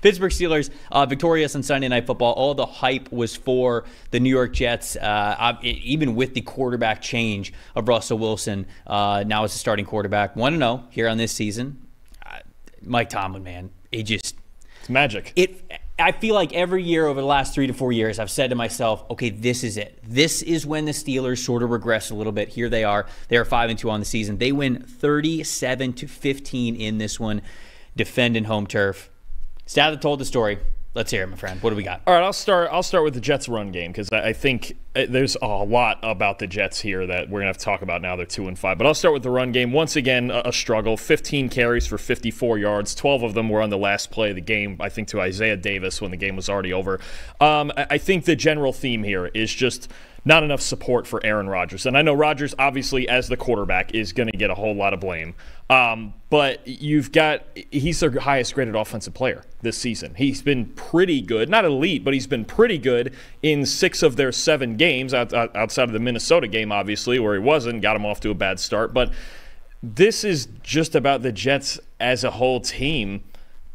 Pittsburgh Steelers victorious on Sunday Night Football. All the hype was for the New York Jets, even with the quarterback change of Russell Wilson. Now as a starting quarterback. 1-0 here on this season. Mike Tomlin, man, it's magic. I feel like every year over the last 3 to 4 years, I've said to myself, okay, this is it. This is when the Steelers sort of regress a little bit. Here they are. They are 5-2 on the season. They win 37-15 in this one, defending home turf. Stat that told the story. Let's hear it, my friend. What do we got? All right, I'll start with the Jets' run game because I think there's a lot about the Jets here that we're going to have to talk about now. They're 2-5. But I'll start with the run game. Once again, a struggle. 15 carries for 54 yards. 12 of them were on the last play of the game, I think, to Isaiah Davis when the game was already over. I think the general theme here is just not enough support for Aaron Rodgers. And I know Rodgers, obviously, as the quarterback, is going to get a whole lot of blame. But he's their highest graded offensive player this season. He's been pretty good, not elite, but he's been pretty good in 6 of their 7 games outside of the Minnesota game, obviously, where he wasn't, got him off to a bad start. But this is just about the Jets as a whole team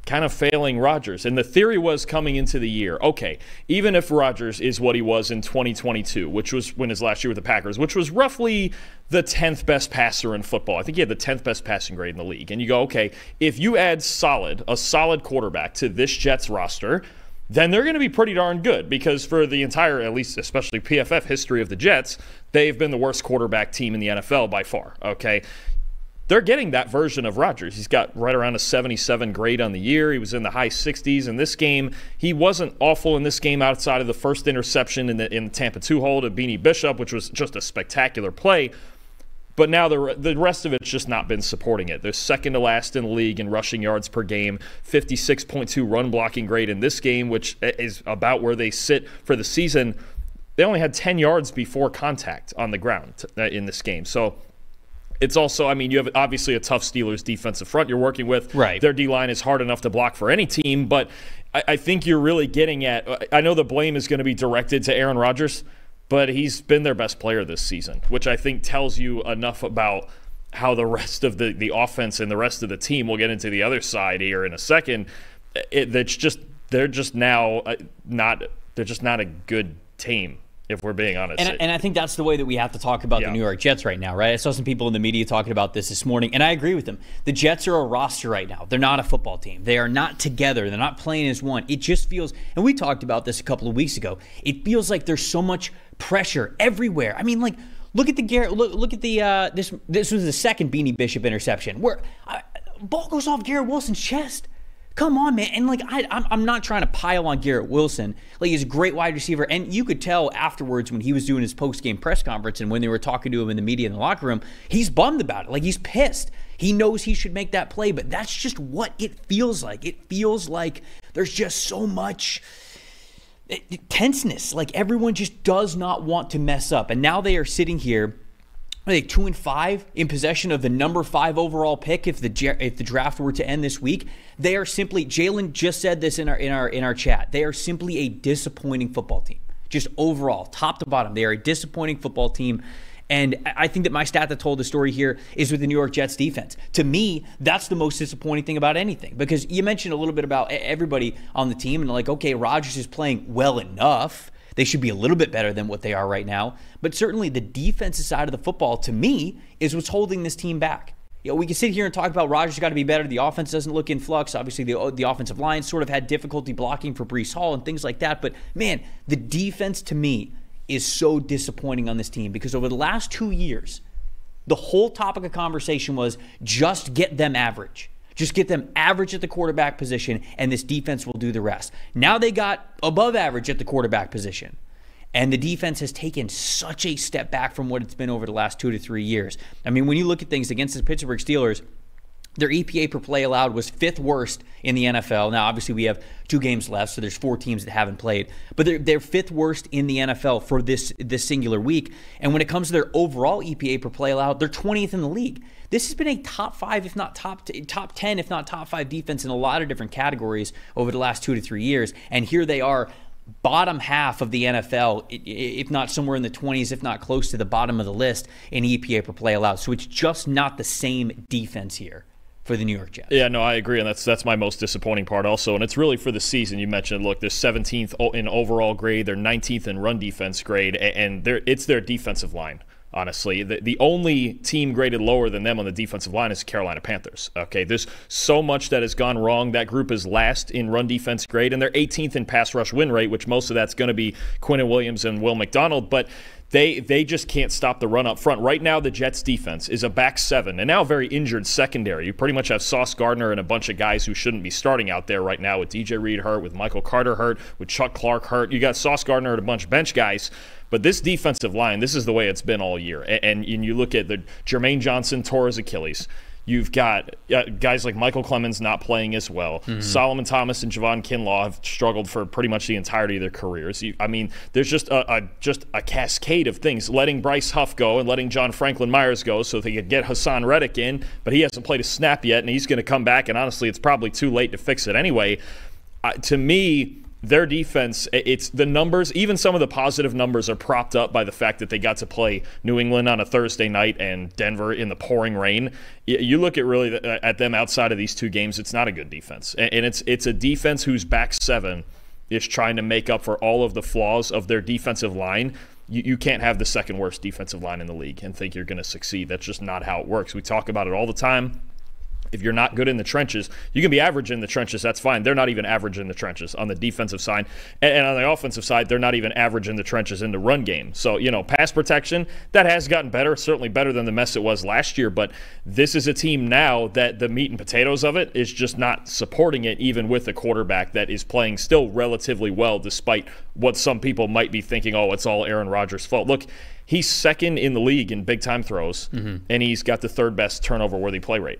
kind of failing Rodgers. And the theory was coming into the year, okay, even if Rodgers is what he was in 2022, which was when his last year with the Packers, which was roughly the 10th best passer in football. I think he had the 10th best passing grade in the league. And you go, okay, if you add a solid quarterback to this Jets roster, then they're going to be pretty darn good because for the entire, at least especially PFF history of the Jets, they've been the worst quarterback team in the NFL by far, okay? They're getting that version of Rodgers. He's got right around a 77 grade on the year. He was in the high 60s in this game. He wasn't awful in this game outside of the first interception in the Tampa 2 hole to Beanie Bishop, which was just a spectacular play. But now the rest of it's just not been supporting it. They're second to last in the league in rushing yards per game, 56.2 run blocking grade in this game, which is about where they sit for the season. They only had 10 yards before contact on the ground in this game. So it's also, I mean, you have obviously a tough Steelers defensive front you're working with. Right. Their D-line is hard enough to block for any team, but I think you're really getting at, I know the blame is going to be directed to Aaron Rodgers, but he's been their best player this season, which I think tells you enough about how the rest of the offense and the rest of the team, we'll get into the other side here in a second, they're just not a good team, if we're being honest. And I think that's the way that we have to talk about the New York Jets right now, right? I saw some people in the media talking about this morning, and I agree with them. The Jets are a roster right now. They're not a football team. They are not together. They're not playing as one. It just feels, and we talked about this a couple of weeks ago, it feels like there's so much pressure everywhere. I mean, like, look at the Garrett. Look at the this was the second Beanie Bishop interception where ball goes off Garrett Wilson's chest. Come on, man. And like I'm not trying to pile on Garrett Wilson. Like, he's a great wide receiver, and you could tell afterwards when he was doing his post-game press conference and when they were talking to him in the media in the locker room, he's bummed about it. Like, he's pissed. He knows he should make that play, but that's just what it feels like. It feels like there's just so much tenseness. Like, everyone just does not want to mess up. And now they are sitting here, are they 2-5 in possession of the number 5 overall pick if the draft were to end this week? They are simply, Jalen just said this in our chat, they are simply a disappointing football team. Just overall, top to bottom, they are a disappointing football team. And I think that my stat that told the story here is with the New York Jets defense. To me, that's the most disappointing thing about anything, because you mentioned a little bit about everybody on the team and like, okay, Rodgers is playing well enough. They should be a little bit better than what they are right now. But certainly the defensive side of the football, to me, is what's holding this team back. You know, we can sit here and talk about Rodgers got to be better. The offense doesn't look in flux. Obviously, the offensive line sort of had difficulty blocking for Breece Hall and things like that. But, man, the defense, to me, is so disappointing on this team, because over the last 2 years, the whole topic of conversation was just get them average. Just get them average at the quarterback position, and this defense will do the rest. Now they got above average at the quarterback position, and the defense has taken such a step back from what it's been over the last 2 to 3 years. I mean, when you look at things against the Pittsburgh Steelers, their EPA per play allowed was 5th worst in the NFL. Now, obviously, we have 2 games left, so there's 4 teams that haven't played. But they're 5th worst in the NFL for this singular week. And when it comes to their overall EPA per play allowed, they're 20th in the league. This has been a top 5, if not top 10, if not top 5 defense in a lot of different categories over the last 2 to 3 years. And here they are, bottom half of the NFL, if not somewhere in the 20s, if not close to the bottom of the list in EPA per play allowed. So it's just not the same defense here for the New York Jets. Yeah, no, I agree, and that's my most disappointing part also. And it's really for the season. You mentioned, look, they're 17th in overall grade, they're 19th in run defense grade, and it's their defensive line. Honestly, the only team graded lower than them on the defensive line is the Carolina Panthers. Okay, there's so much that has gone wrong. That group is last in run defense grade, and they're 18th in pass rush win rate, which most of that's going to be Quinnen Williams and Will McDonald. But they just can't stop the run up front. Right now, the Jets' defense is a back seven, and now a very injured secondary. You pretty much have Sauce Gardner and a bunch of guys who shouldn't be starting out there right now, with DJ Reed hurt, with Michael Carter hurt, with Chuck Clark hurt. You got Sauce Gardner and a bunch of bench guys. But this defensive line, this is the way it's been all year. And you look at the Jermaine Johnson tore his Achilles. You've got guys like Michael Clemens not playing as well. Mm-hmm. Solomon Thomas and Javon Kinlaw have struggled for pretty much the entirety of their careers. There's just a cascade of things. Letting Bryce Huff go and letting John Franklin Myers go so they could get Hassan Reddick in, but he hasn't played a snap yet, and he's going to come back, and honestly, it's probably too late to fix it anyway. To me, their defense, it's the numbers, even some of the positive numbers are propped up by the fact that they got to play New England on a Thursday night and Denver in the pouring rain. You look at really at them outside of these two games, it's not a good defense. And it's a defense whose back seven is trying to make up for all of the flaws of their defensive line. You can't have the second worst defensive line in the league and think you're going to succeed. That's just not how it works. We talk about it all the time. If you're not good in the trenches, you can be average in the trenches, that's fine. They're not even average in the trenches on the defensive side. And on the offensive side, they're not even average in the trenches in the run game. So, pass protection, that has gotten better, certainly better than the mess it was last year. But this is a team now that the meat and potatoes of it is just not supporting it, even with a quarterback that is playing still relatively well, despite what some people might be thinking, oh, it's all Aaron Rodgers' fault. Look, he's second in the league in big-time throws, and he's got the third best turnover-worthy play rate.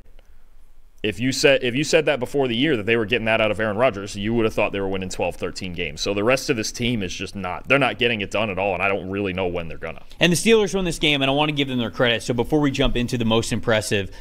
If you said that before the year that they were getting that out of Aaron Rodgers, you would have thought they were winning 12, 13 games. So the rest of this team is just not. They're not getting it done at all, and I don't really know when they're going to. And the Steelers won this game, and I want to give them their credit. So before we jump into the most impressive,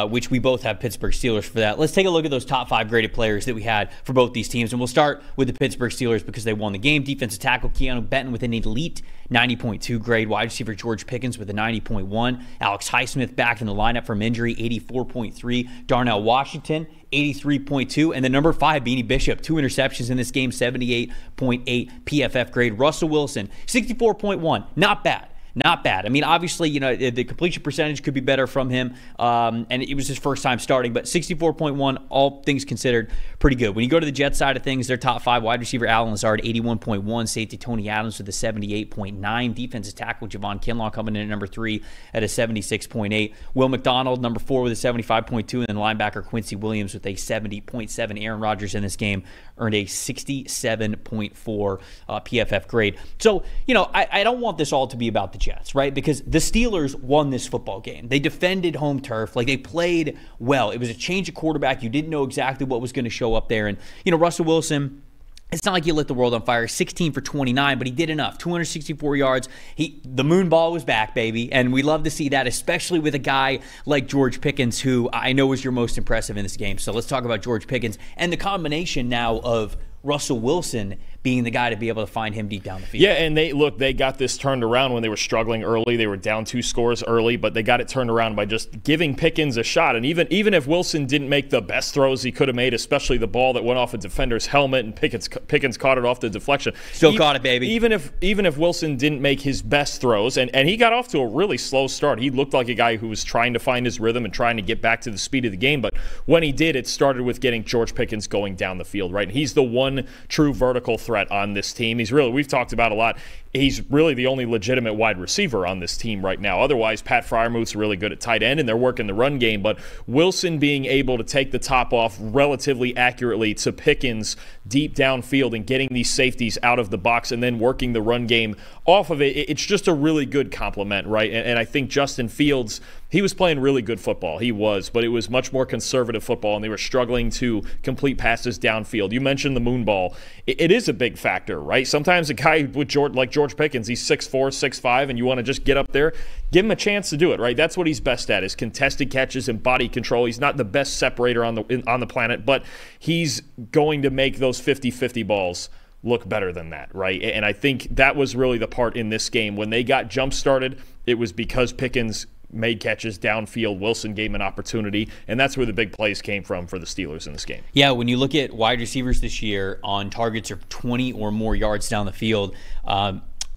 which we both have Pittsburgh Steelers for that, let's take a look at those top 5 graded players that we had for both these teams. And we'll start with the Pittsburgh Steelers because they won the game. Defensive tackle Keanu Benton with an elite 90.2 grade. Wide receiver George Pickens with a 90.1. Alex Highsmith back in the lineup from injury, 84.3. Darnell Washington, 83.2. And the number 5, Beanie Bishop, 2 interceptions in this game, 78.8 PFF grade. Russell Wilson, 64.1. Not bad. Not bad. I mean, obviously, the completion percentage could be better from him, and it was his first time starting, but 64.1, all things considered, pretty good. When you go to the Jets side of things, their top 5, wide receiver Allen Lazard, 81.1, safety Tony Adams with a 78.9, defensive tackle Javon Kinlaw coming in at number 3 at a 76.8, Will McDonald, number 4 with a 75.2, and then linebacker Quincy Williams with a 70.7. Aaron Rodgers in this game earned a 67.4 PFF grade. So, I don't want this all to be about the Jets, right? Because the Steelers won this football game. They defended home turf. Like, they played well. It was a change of quarterback. You didn't know exactly what was going to show up there. And, Russell Wilson, it's not like you lit the world on fire. 16 for 29, but he did enough. 264 yards. The moon ball was back, baby. And we love to see that, especially with a guy like George Pickens, who I know was your most impressive in this game. So let's talk about George Pickens and the combination now of Russell Wilson being the guy to be able to find him deep down the field. Yeah, and they got this turned around when they were struggling early. They were down 2 scores early, but they got it turned around by just giving Pickens a shot. And even if Wilson didn't make the best throws he could have made, especially the ball that went off a defender's helmet and Pickens caught it off the deflection. Still caught it, baby. Even if Wilson didn't make his best throws, and he got off to a really slow start. He looked like a guy who was trying to find his rhythm and trying to get back to the speed of the game. But when he did, it started with getting George Pickens going down the field, right? And he's the one true vertical threat on this team. We've talked about a lot, he's really the only legitimate wide receiver on this team right now. Otherwise, Pat Freiermuth's really good at tight end, and they're working the run game. But Wilson being able to take the top off relatively accurately to Pickens deep downfield and getting these safeties out of the box and then working the run game off of it, it's just a really good compliment, right? And I think Justin Fields, he was playing really good football. He was, but it was much more conservative football, and they were struggling to complete passes downfield. You mentioned the moon ball. It is a big factor, right? Sometimes a guy with George Pickens, he's 6'4", 6'5", and you want to just get up there, give him a chance to do it, right? That's what he's best at, is contested catches and body control. He's not the best separator on the planet, but he's going to make those 50-50 balls look better than that, right? And I think that was really the part in this game. When they got jump-started, it was because Pickens made catches downfield. Wilson gave him an opportunity, and that's where the big plays came from for the Steelers in this game. Yeah, when you look at wide receivers this year on targets of 20 or more yards down the field,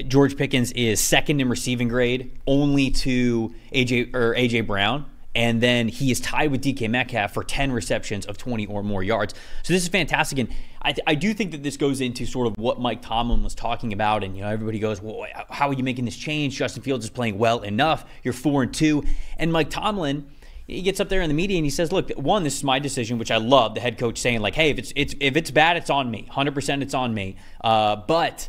George Pickens is second in receiving grade, only to AJ Brown. And then he is tied with DK Metcalf for 10 receptions of 20 or more yards. So this is fantastic. And I do think that this goes into sort of what Mike Tomlin was talking about. And, everybody goes, well, how are you making this change? Justin Fields is playing well enough. You're 4-2. And Mike Tomlin, he gets up there in the media and he says, look, one, this is my decision, which I love, the head coach saying, like, hey, if it's bad, it's on me. 100% it's on me. But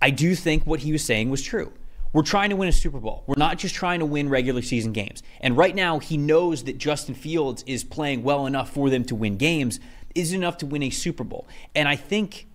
I do think what he was saying was true. We're trying to win a Super Bowl. We're not just trying to win regular season games. And right now, he knows that Justin Fields is playing well enough for them to win games, is enough to win a Super Bowl. And I think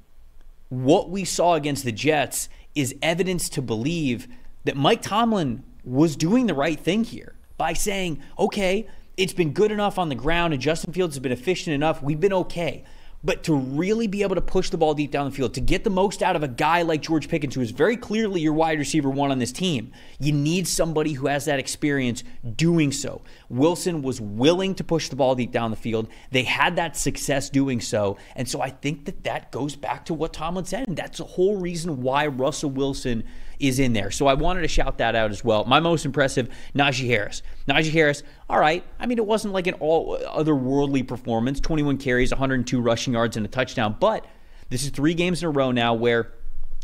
what we saw against the Jets is evidence to believe that Mike Tomlin was doing the right thing here by saying, okay, it's been good enough on the ground and Justin Fields has been efficient enough. We've been okay. But to really be able to push the ball deep down the field, to get the most out of a guy like George Pickens, who is very clearly your wide receiver one on this team, you need somebody who has that experience doing so. Wilson was willing to push the ball deep down the field. They had that success doing so. And so I think that goes back to what Tomlin said. And that's the whole reason why Russell Wilson is in there. So I wanted to shout that out as well. My most impressive, Najee Harris. Najee Harris, all right. I mean, it wasn't like an all otherworldly performance. 21 carries, 102 rushing yards, and a touchdown. But this is 3 games in a row now where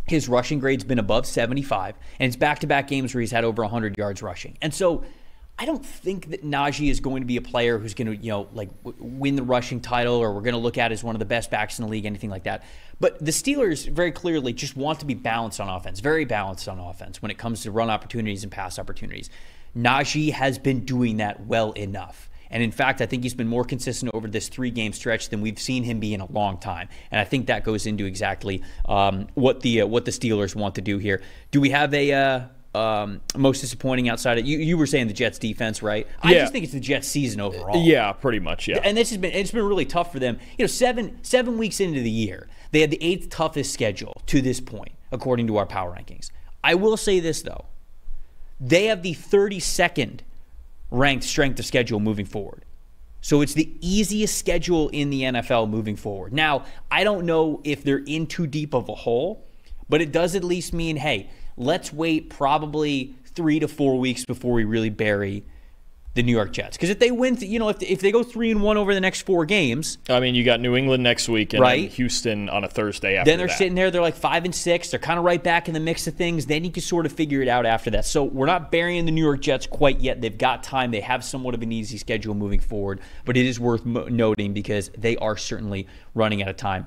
his rushing grade's been above 75, and it's back-to-back games where he's had over 100 yards rushing. And so I don't think that Najee is going to be a player who's going to, win the rushing title, or we're going to look at as one of the best backs in the league, anything like that. But the Steelers very clearly just want to be balanced on offense, very balanced on offense when it comes to run opportunities and pass opportunities. Najee has been doing that well enough. And in fact, I think he's been more consistent over this 3-game stretch than we've seen him be in a long time. And I think that goes into exactly what the Steelers want to do here. Do we have a most disappointing outside of you were saying the Jets defense, right? I just think it's the Jets season overall. Yeah, pretty much, yeah. And it's been really tough for them. 7 weeks into the year, they had the 8th toughest schedule to this point, according to our power rankings. I will say this though. They have the 32nd ranked strength of schedule moving forward. So it's the easiest schedule in the NFL moving forward. Now, I don't know if they're in too deep of a hole, but it does at least mean, hey, let's wait probably 3 to 4 weeks before we really bury the New York Jets. Because if they win, if they go 3-1 over the next 4 games, I mean, you got New England next week and then Houston on a Thursday after that. Then they're sitting there, they're like 5-6. They're kind of right back in the mix of things. Then you can sort of figure it out after that. So we're not burying the New York Jets quite yet. They've got time. They have somewhat of an easy schedule moving forward. But it is worth noting because they are certainly running out of time.